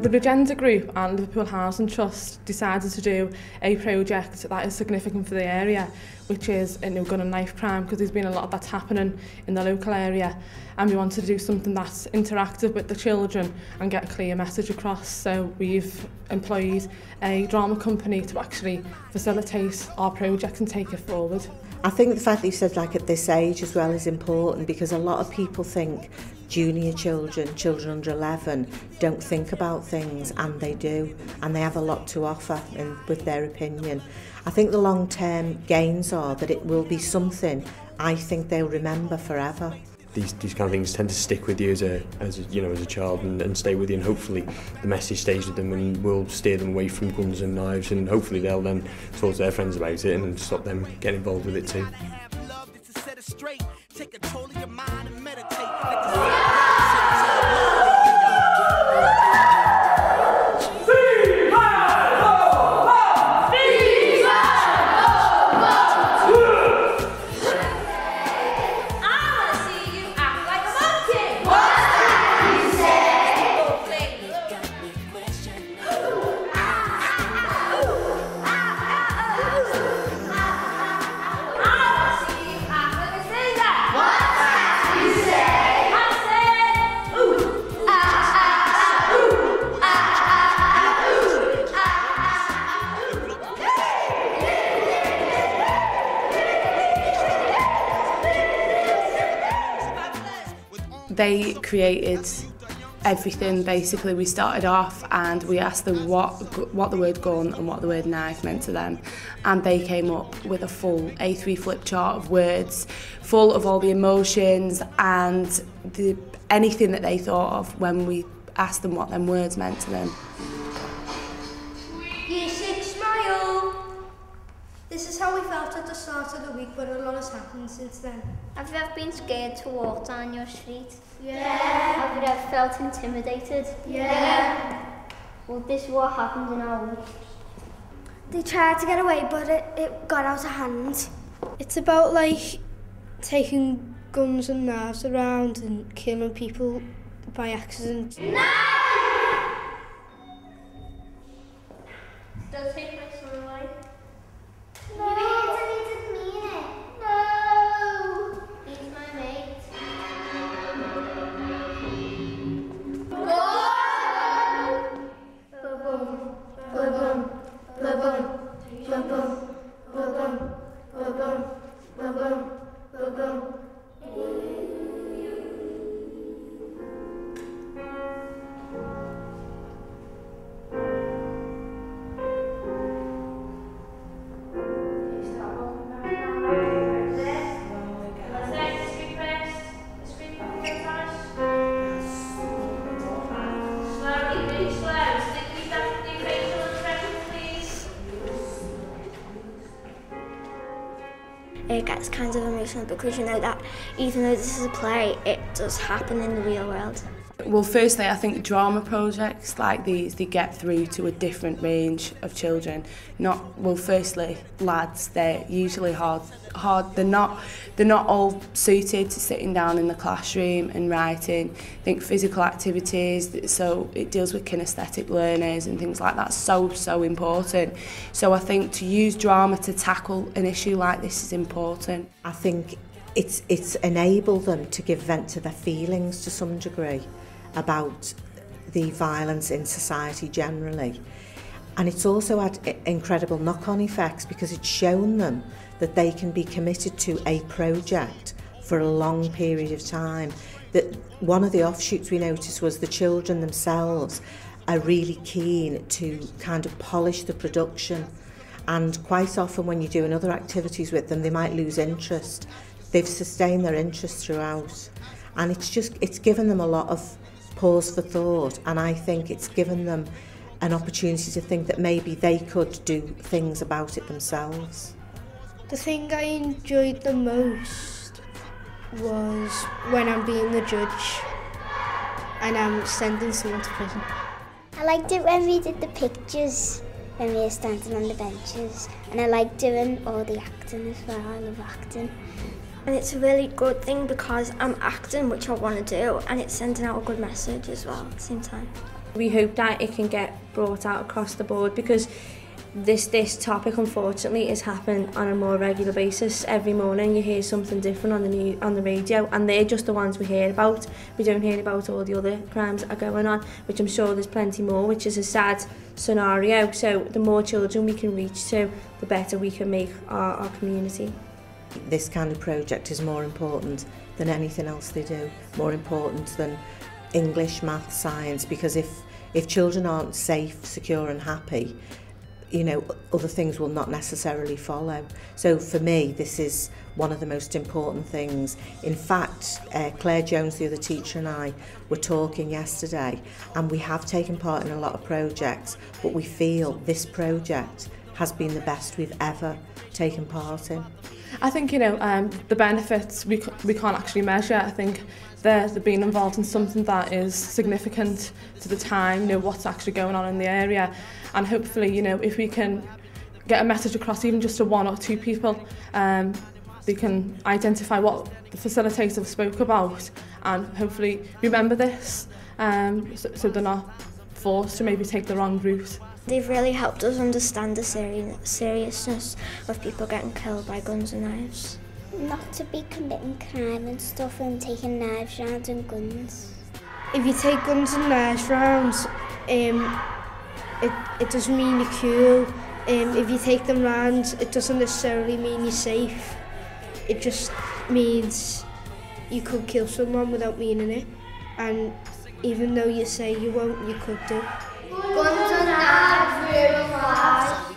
The Regenda Group and Liverpool Housing Trust decided to do a project that is significant for the area, which is gun and knife crime, because there's been a lot of that's happening in the local area, and we wanted to do something that's interactive with the children and get a clear message across. So we've employed a drama company to actually facilitate our project and take it forward. I think the fact that you said at this age as well is important, because a lot of people think junior children, children under 11, don't think about things, and they do, and they have a lot to offer with their opinion. I think the long-term gains are that it will be something I think they'll remember forever. These kind of things tend to stick with you as a child and stay with you, and hopefully the message stays with them and will steer them away from guns and knives, and hopefully they'll then talk to their friends about it and stop them getting involved with it too. They created everything. Basically, we started off and we asked them what the word gun and what the word knife meant to them, and they came up with a full A3 flip chart of words full of all the emotions and anything that they thought of when we asked them what them words meant to them. Year 6 smile! This is how we felt at the start of the week, but a lot has happened since then. Have you ever been scared to walk down your street? Yeah. Have you ever felt intimidated? Yeah. Well, this is what happened in our week. They tried to get away, but it got out of hand. It's about taking guns and knives around and killing people by accident. No! Does take my son away? No. You didn't mean it. No. He's my mate. It gets kind of emotional because you know that even though this is a play, it does happen in the real world. Well, firstly, I think drama projects like these, they get through to a different range of children. Firstly, lads, they're usually hard. They're not all suited to sitting down in the classroom and writing. I think physical activities, so it deals with kinesthetic learners and things like that, so important. So I think to use drama to tackle an issue like this is important. I think it's enabled them to give vent to their feelings to some degree about the violence in society generally. And it's also had incredible knock-on effects because it's shown them that they can be committed to a project for a long period of time. That one of the offshoots we noticed was the children themselves are really keen to kind of polish the production, and quite often when you're doing other activities with them they might lose interest. They've sustained their interest throughout, and it's given them a lot of pause for thought, and I think it's given them an opportunity to think that maybe they could do things about it themselves. The thing I enjoyed the most was when I'm being the judge and I'm sending someone to prison. I liked it when we did the pictures, when we were standing on the benches, and I like doing all the acting as well. I love acting. And it's a really good thing because I'm acting, which I want to do, and it's sending out a good message as well at the same time. We hope that it can get brought out across the board, because this topic unfortunately is happening on a more regular basis. Every morning you hear something different on the radio, and they're just the ones we hear about. We don't hear about all the other crimes that are going on, which I'm sure there's plenty more, which is a sad scenario. So the more children we can reach to, the better we can make our community. This kind of project is more important than anything else they do, more important than English, math, science, because if children aren't safe, secure and happy, you know, other things will not necessarily follow. So for me, this is one of the most important things. In fact, Claire Jones, the other teacher, and I were talking yesterday, and we have taken part in a lot of projects, but we feel this project has been the best we've ever taken part in. I think, you know, the benefits we can't actually measure. I think they're being involved in something that is significant to the time, you know, what's actually going on in the area. And hopefully, you know, if we can get a message across even just to one or two people, they can identify what the facilitator spoke about and hopefully remember this, so they're not forced to maybe take the wrong route. They've really helped us understand the seriousness of people getting killed by guns and knives. Not to be committing crime and stuff and taking knives round and guns. If you take guns and knives round, it doesn't mean you're cool. If you take them round, it doesn't necessarily mean you're safe. It just means you could kill someone without meaning it. And even though you say you won't, you could do. Guns and knives, rule of life.